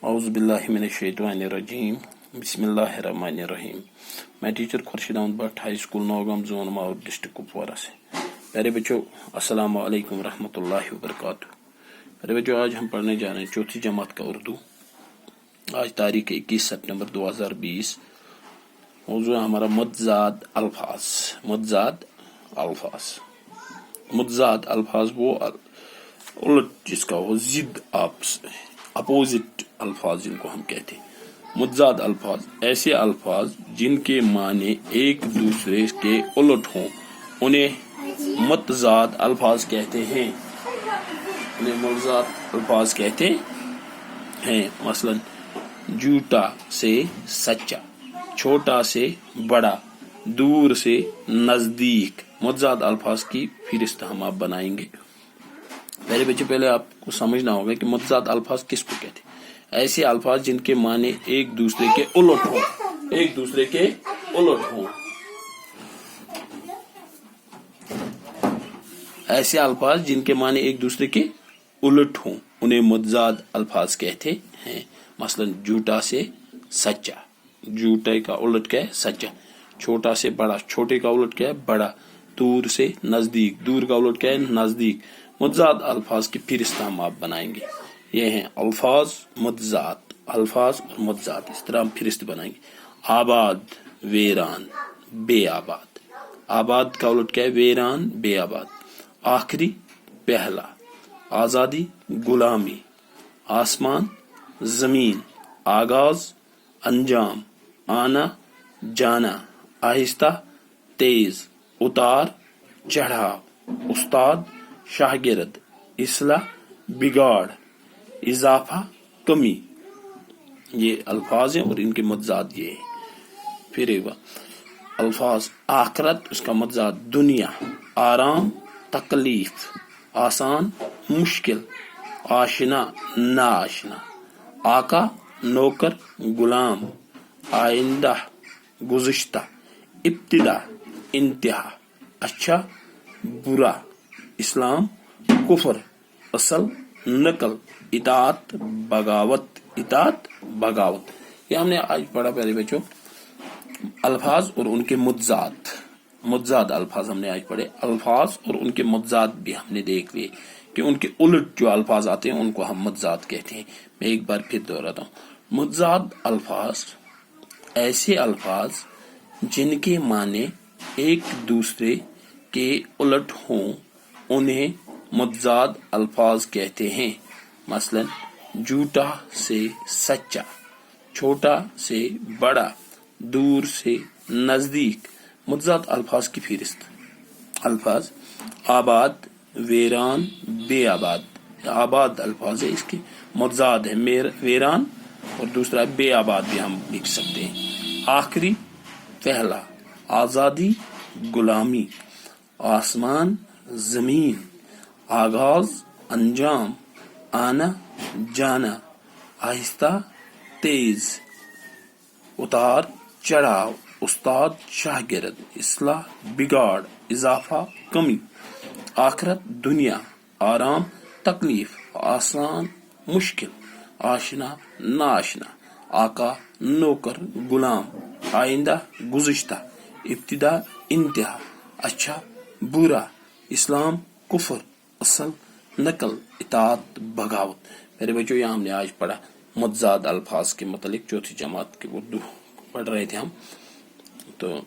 اعوذ باللہ من الشیطان الرجیم بسم اللہ الرحمن الرحیم. میں teacher Khurshid Ahmad Bhat high school Nowgam zone Mawer district Kupwara سے. پیارے بچوں السلام علیکم ورحمۃ اللہ وبرکاتہ. پیارے بچوں آج ہم پڑھنے جا رہے ہیں چوتھی جماعت کا اردو. آج تاریخ 21 سپٹمبر 2020. موضوع ہے ہمارا متضاد الفاظ. متضاد الفاظ وہ الٹ جس کا ہو، ضد اپوزٹ الفاظ جن کو ہم کہتے ہیں. متضاد الفاظ ایسے الفاظ جن کے معنی ایک دوسرے کے الٹ ہوں انہیں متضاد الفاظ کہتے ہیں. مثلا جھوٹا سے سچا، چھوٹا سے بڑا، دور سے نزدیک. متضاد الفاظ کی فہرست ہم آپ بنائیں گے. میرے بچے پہلے آپ کو سمجھنا ہوگا کہ متضاد الفاظ کس کو کہتے ہیں. ایسے الفاظ جن کے معنی ایک دوسرے کے الٹ ہوں. ایسے الفاظ جن کے معنی ایک دوسرے کے الٹ ہوں انہیں متضاد الفاظ کہتے ہیں. مثلا جھوٹا سے سچا، جھوٹے کا الٹ کیا ہے؟ سچا. چھوٹا سے بڑا، چھوٹے کا الٹ کیا ہے؟ بڑا. دور سے نزدیک، دور کا الٹ کیا ہے؟ نزدیک. متضاد الفاظ کی فہرست ہم آپ بنائیں گے. یہ ہیں الفاظ متضاد، الفاظ اور متضاد. اس طرح ہم فہرست بنائیں گے. آباد، ویران، بے آباد. آباد کا الٹ کیا ہے؟ ویران، بے آباد. آخری، پہلا. آزادی، غلامی. آسمان، زمین. آغاز، انجام. آنا، جانا. آہستہ، تیز. اتار، چڑھاؤ. استاد، شاگرد. اصلاح، بگاڑ. اضافہ، کمی. یہ الفاظ ہیں اور ان کے متضاد یہ ہیں. پھر ایک بار الفاظ آخرت، اس کا متضاد دنیا. آرام، تکلیف. آسان، مشکل. آشنا، ناآشنا. آقا، نوکر، غلام. آئندہ، گزشتہ. ابتدا، انتہا. اچھا، برا. اسلام، کفر. اصل، نقل. اطاعت، بغاوت. یہ ہم نے آج پڑھا پہلے بچوں الفاظ اور ان کے متضاد الفاظ ہم نے آج پڑھے. الفاظ اور ان کے متضاد بھی ہم نے دیکھ لیے کہ ان کے الٹ جو الفاظ آتے ہیں ان کو ہم متضاد کہتے ہیں. میں ایک بار پھر دہراتا ہوں. متضاد الفاظ ایسے الفاظ جن کے معنی ایک دوسرے کے الٹ ہوں انہیں متضاد الفاظ کہتے ہیں. مثلا جھوٹا سے سچا، چھوٹا سے بڑا، دور سے نزدیک. متضاد الفاظ کی فہرست. الفاظ آباد، ویران، بے آباد. آباد الفاظ ہے، اس کے متضاد ہے ویران اور دوسرا بے آباد بھی ہم لکھ سکتے ہیں. آخری، پہلا. آزادی، غلامی. آسمان، زمین. آغاز، انجام. آنا، جانا. آہستہ، تیز. اتار، چڑھاؤ. استاد، شاگرد. اصلاح، بگاڑ. اضافہ، کمی. آخرت، دنیا. آرام، تکلیف. آسان، مشکل. آشنا، ناآشنا. آقا، نوکر، غلام. آئندہ، گزشتہ. ابتدا، انتہا. اچھا، برا. اسلام، کفر. اصل، نقل. اطاعت، بغاوت. میرے بچوں یہاں ہم نے آج پڑھا متضاد الفاظ کے متعلق. چوتھی جماعت کے اردو پڑھ رہے تھے ہم. تو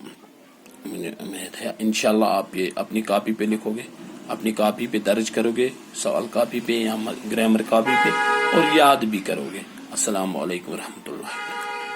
انشاءاللہ آپ یہ اپنی کاپی پہ لکھو گے، اپنی کاپی پہ درج کرو گے، سوال کاپی پہ یا گرامر کاپی پہ، اور یاد بھی کرو گے. السلام علیکم ورحمۃ اللہ.